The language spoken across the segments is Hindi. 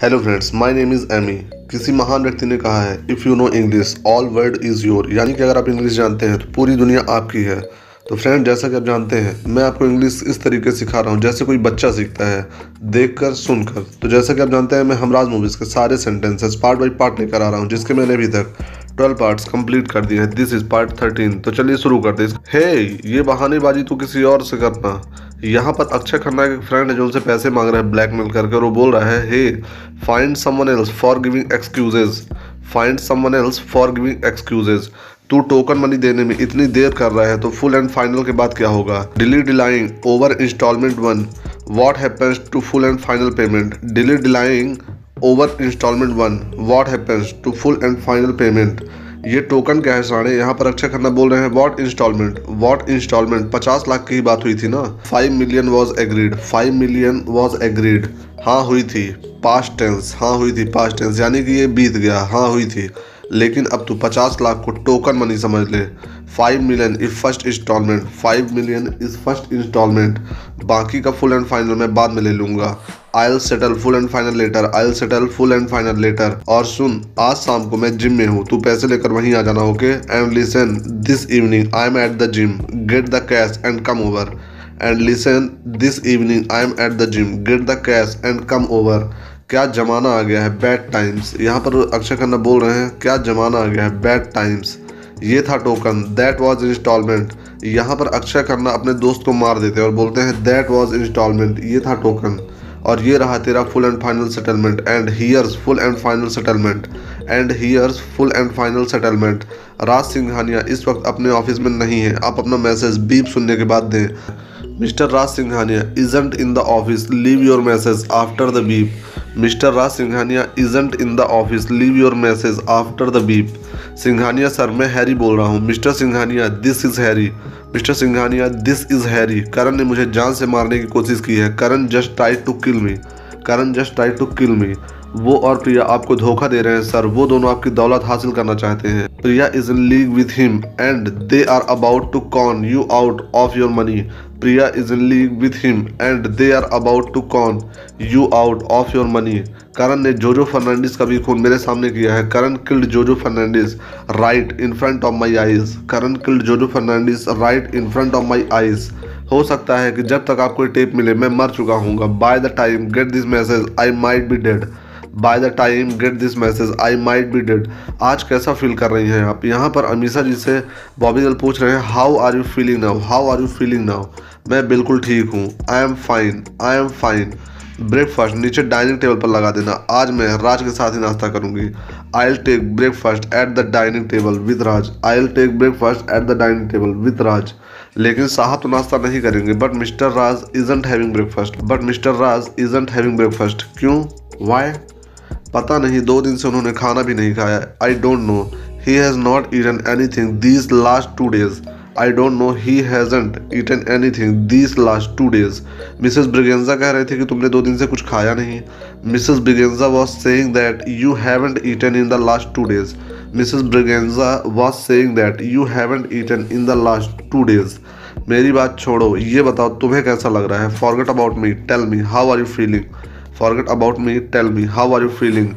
Hello friends, my name is Amy. किसी महान व्यक्ति ने कहा है, if you know English all world is your, यानी कि अगर आप इंग्लिश जानते हैं तो पूरी दुनिया आपकी है। तो फ्रेंड, जैसा कि आप जानते हैं, मैं आपको इंग्लिश इस तरीके से सिखा रहा हूँ जैसे कोई बच्चा सीखता है, देखकर सुनकर। तो जैसा कि आप जानते हैं, मैं हमराज मूवीज़ के सारे सेंटेंसेस पार्ट बाई पार्ट लेकर आ रहा हूँ, जिसके मैंने अभी तक 12 पार्ट्स कंप्लीट कर दिए हैं। This is part 13। तो चलिए शुरू करते हैं। हे, ये बहानेबाजी तो किसी और से करना। यहाँ पर अक्षय खन्ना के फ्रेंड है जो उनसे पैसे मांग रहा है ब्लैकमेल करके, और वो बोल रहा है, he find someone else for giving excuses, find someone else for giving excuses. तू टोकन मनी देने में इतनी देर कर रहा है तो फुल एंड फाइनल के बाद क्या होगा? Delete delaying over instalment 1, what happens to full and final payment? Delete delaying over instalment 1, what happens to full and final payment? ये टोकन क्या है साढ़े? यहाँ पर अक्षय खन्ना बोल रहे हैं what instalment, what instalment? 50 lakh की ही बात हुई थी ना। 5 million was agreed, 5 million was agreed. हाँ हुई थी, पास्ट टेंस, हाँ हुई थी पास्ट टेंस, यानी कि ये बीत गया, हाँ हुई थी। लेकिन अब तू 50 लाख को टोकन मनी समझ ले। 5 million is first instalment, 5 million is first instalment. बाकी का फुल एंड फाइनल मैं बाद में ले लूंगा। I'll settle full and final later, I'll settle full and final later। और सुन, आज शाम को मैं जिम में हूँ, तू पैसे लेकर वहीं आ जाना, okay? And listen, this evening I am at the gym, get the cash and come over. And listen, this evening I am at the gym, get the cash and come over. क्या जमाना आ गया है, बैड टाइम्स। यहाँ पर अक्षय खन्ना बोल रहे हैं क्या जमाना आ गया है, बैड टाइम्स। ये था टोकन, दैट वाज इंस्टॉलमेंट। यहाँ पर अक्षय खन्ना अपने दोस्त को मार देते हैं और बोलते हैं दैट वाज इंस्टॉलमेंट, ये था टोकन। और ये रहा तेरा full and final settlement. And here's full and final settlement, and here's full and final settlement. Raj Singhania इस वक्त अपने ऑफिस में नहीं है, आप अपना मैसेज बीप सुनने के बाद दें। Mister Raj Singhania isn't in the office, leave your message after the beep. Mister Raj Singhania isn't in the office, leave your message after the beep. Singhania sir, मैं हैरी बोल रहा हूँ। Mister Singhania, this is Harry. Mister Singhania, this is Harry. Karan ने मुझे जान से मारने की कोशिश की है। Karan just try to kill me, Karan just try to kill me. वो और प्रिया आपको धोखा दे रहे हैं सर, वो दोनों आपकी दौलत हासिल करना चाहते हैं। Priya is in league with him and they are about to con you out of your money. Priya is in league with him and they are about to con you out of your money. Karan ने जोजो फर्नांडिस का भी खून मेरे सामने किया है। Karan killed Jojo Fernandes right in front of my eyes. Karan killed Jojo Fernandes right in front of my eyes. हो सकता है कि जब तक आपको टेप मिले मैं मर चुका हूँ। By the time get this message I might be dead. By the time get this message I might be dead. आज कैसा फील कर रही हैं आप? यहाँ पर अमीषा जी से बॉबी देओल पूछ रहे हैं how are you feeling now, how are you feeling now? मैं बिल्कुल ठीक हूँ, I am fine, I am fine. Breakfast नीचे डाइनिंग टेबल पर लगा देना, आज मैं राज के साथ ही नाश्ता करूंगी। I will take breakfast at the dining table with Raj, I will take breakfast at the dining table with Raj. लेकिन साहब तो नाश्ता नहीं करेंगे। But mister Raj isn't having breakfast, but mister Raj isn't having breakfast. क्यों? वाई? पता नहीं, 2 दिन से उन्होंने खाना भी नहीं खाया। I don't know, he has not eaten anything these last 2 days। I don't know, he hasn't eaten anything these last 2 days। Mrs Braganza कह रहे थे कि तुमने 2 दिन से कुछ खाया नहीं। Mrs Braganza was saying that you haven't eaten in the last 2 days। Mrs Braganza was saying that you haven't eaten in the last 2 days। मेरी बात छोड़ो, ये बताओ तुम्हें कैसा लग रहा है? Forget about me, tell me how are you feeling. Forget about me, tell me how are you feeling.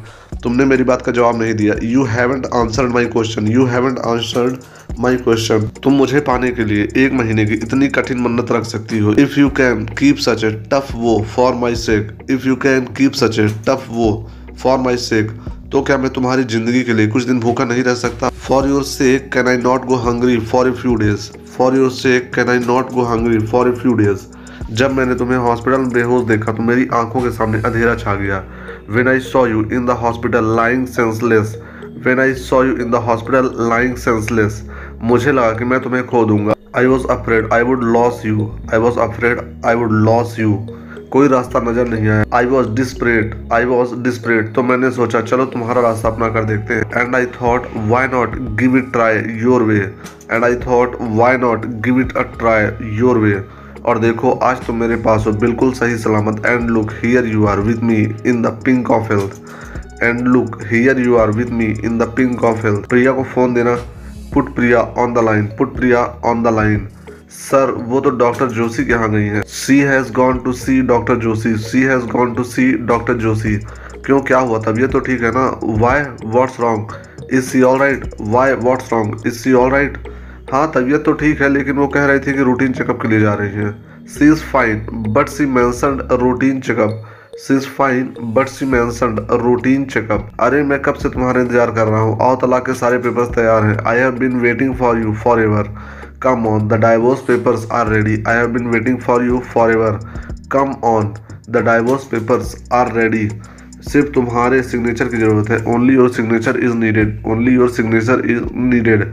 तुमने मेरी बात का जवाब नहीं दिया। You haven't answered my question, you haven't answered my question. तुम मुझे पाने के लिए 1 महीने की इतनी कठिन मन्नत रख सकती हो। If you can keep such a tough vow for my sake, if you can keep such a tough vow for my sake, तो क्या मैं तुम्हारी जिंदगी के लिए कुछ दिन भूखा नहीं रह सकता? For your sake can I not go hungry for a few days, for your sake can I not go hungry for a few days. जब मैंने तुम्हें हॉस्पिटल में बेहोश देखा तो मेरी आंखों के सामने अंधेरा छा गया। When I saw you in the hospital lying senseless, when I saw you in the hospital lying senseless, मुझे लगा कि मैं तुम्हें खो दूंगा। I was afraid I would lose you, I was afraid I would lose you। कोई रास्ता नजर नहीं आया। I was desperate, I was desperate। तो मैंने सोचा चलो तुम्हारा रास्ता अपना कर देखते हैं। And I thought why not give it try your way, and I thought why not give it a try your way। और देखो आज तुम मेरे पास हो बिल्कुल सही सलामत। And look here you are with me in the pink of health, and look here you are with me in the pink of health. Priya को फोन देना, put Priya on the line, put Priya on the line. Sir वो तो डॉक्टर जोशी के यहाँ गई है। She has gone to see doctor Joshi, she has gone to see doctor Joshi. क्यों, क्या हुआ, तबीयत तो ठीक है ना? Why, what's wrong, is she all right? Why, what's wrong, is she all right? हाँ तबीयत तो ठीक है, लेकिन वो कह रही थी कि रूटीन चेकअप के लिए जा रही है। She is fine but she mentioned routine checkup. She is fine but she mentioned routine checkup. अरे मैं कब से तुम्हारा इंतजार कर रहा हूँ, आओ तलाक के सारे पेपर्स तैयार हैं। I have been waiting for you forever, come on the divorce papers are ready. I have been waiting for you forever, come on the divorce papers are ready. सिर्फ तुम्हारे सिग्नेचर की जरूरत है। Only your signature is needed, only your signature is needed.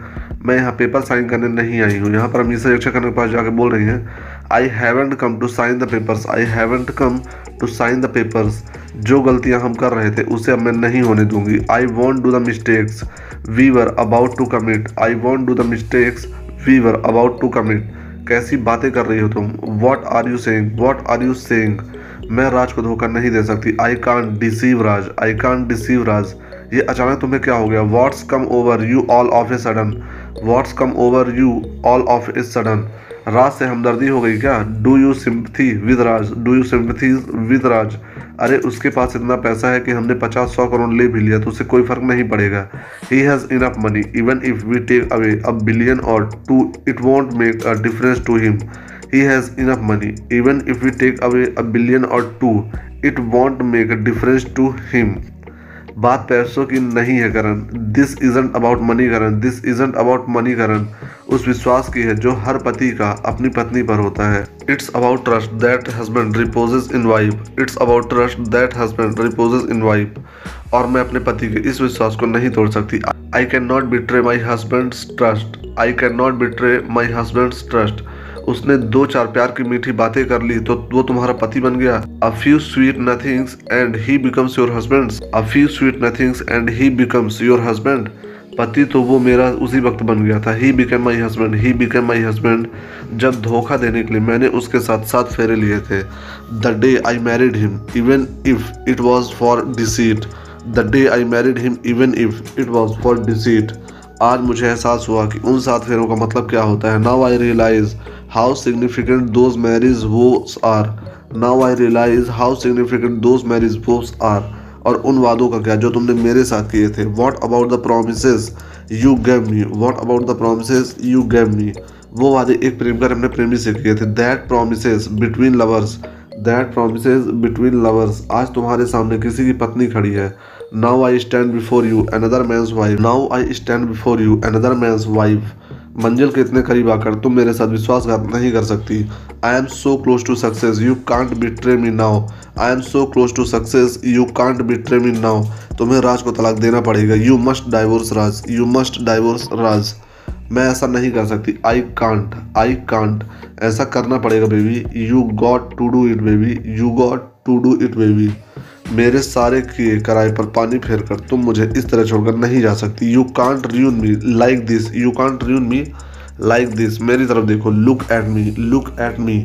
मैं यहाँ पेपर साइन करने नहीं आई हूँ। यहाँ पर अमीशा रक्षा करने के पास जाकर बोल रही हैं, I haven't come to sign the papers, I haven't come to sign the papers. जो गलतियाँ हम कर रहे थे उसे अब मैं नहीं होने दूंगी। I won't do the mistakes we were about to commit, I won't do the mistakes we were about to commit. कैसी बातें कर रही हो तुम? What are you saying, what are you saying? मैं राज को धोखा नहीं दे सकती। I can't deceive Raj, I can't deceive Raj. ये अचानक तुम्हें क्या हो गया? What's come over you all of a sudden, what's come over you all of a sudden? Raj से हमदर्दी हो गई क्या? Do you sympathy with Raj, do you sympathy with Raj? अरे उसके पास इतना पैसा है कि हमने 50-100 करोड़ ले भी लिया तो उसे कोई फर्क नहीं पड़ेगा। He has enough money, even if we take away a billion or two it won't make a difference to him. He has enough money. Even if we take away a billion or two, it won't make a difference to him. बात पैसों की नहीं है Karan. This isn't about money Karan, this isn't about money Karan. उस विश्वास की है जो हर पति का अपनी पत्नी पर होता है। It's about trust that husband रिपोजेज in wife, it's about trust that husband रिपोजेज in wife. और मैं अपने पति के इस विश्वास को नहीं तोड़ सकती। I can not betray my husband's trust, I can not betray my husband's trust. उसने 2-4 प्यार की मीठी बातें कर ली तो वो तुम्हारा पति बन गया। A few sweet nothings and he becomes your husband, a few sweet nothings and he becomes your husband. पति तो वो मेरा उसी वक्त बन गया था। He became my husband, he became my husband. जब धोखा देने के लिए मैंने उसके साथ 7 फेरे लिए थे। The day I married him even if it was for deceit, the day I married him even if it was for deceit. आज मुझे एहसास हुआ कि उन 7 फेरों का मतलब क्या होता है। Now I realize how significant those marriage vows are, now I realize how significant those marriage vows are. और उन वादों का क्या जो तुमने मेरे साथ किए थे। What about the promises you gave me, what about the promises you gave me. वो वादे एक प्रेमिका ने अपने प्रेमी से किए थे। That promises between lovers, that promises between lovers. आज तुम्हारे सामने किसी की पत्नी खड़ी है। Now I stand before you another man's wife, now I stand before you another man's wife. मंजिल के इतने करीब आकर तुम मेरे साथ विश्वासघात नहीं कर सकती। I am so close to success you can't betray me now, I am so close to success you can't betray me now. तुम्हें राज को तलाक देना पड़ेगा। You must divorce Raj, you must divorce Raj. मैं ऐसा नहीं कर सकती। आई कांट, ऐसा करना पड़ेगा baby. You got to do it baby, you got to do it baby. मेरे सारे किए कराए पर पानी फेर कर तुम मुझे इस तरह छोड़कर नहीं जा सकती। You can't ruin me like this, you can't ruin me like this. मेरी तरफ देखो, look at me, look at me.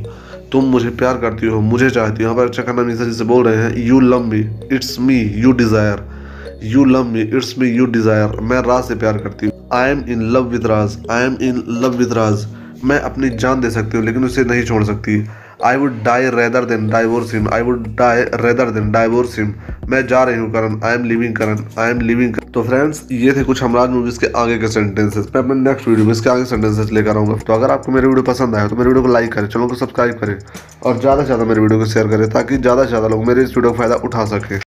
तुम मुझे प्यार करती हो, मुझे चाहती हो। यहाँ पर अच्छा करना मीसा जी से बोल रहे हैं, you love me it's me you desire, you love me it's me you desire. मैं राज से प्यार करती हूँ। I am in love with Raj, I am in love with Raj. मैं अपनी जान दे सकती हूँ लेकिन उसे नहीं छोड़ सकती। I would die rather than divorce him, I would die rather than divorce him. मैं जा रही हूँ Karan, I am leaving Karan, I am leaving. तो फ्रेंड्स ये थे कुछ हमराज मूवीज के आगे के सेंटेंसेस। मैं अपने नेक्स्ट वीडियो में इसके आगे सेंटेंसेस लेकर आऊँगा। तो अगर आपको मेरे वीडियो पसंद आया तो मेरे वीडियो को लाइक करें, चैनल को सब्सक्राइब करें और ज़्यादा से ज़्यादा मेरे वीडियो को शेयर करें ताकि ज़्यादा से ज़्यादा लोग मेरे इस वीडियो का फायदा उठा सकें।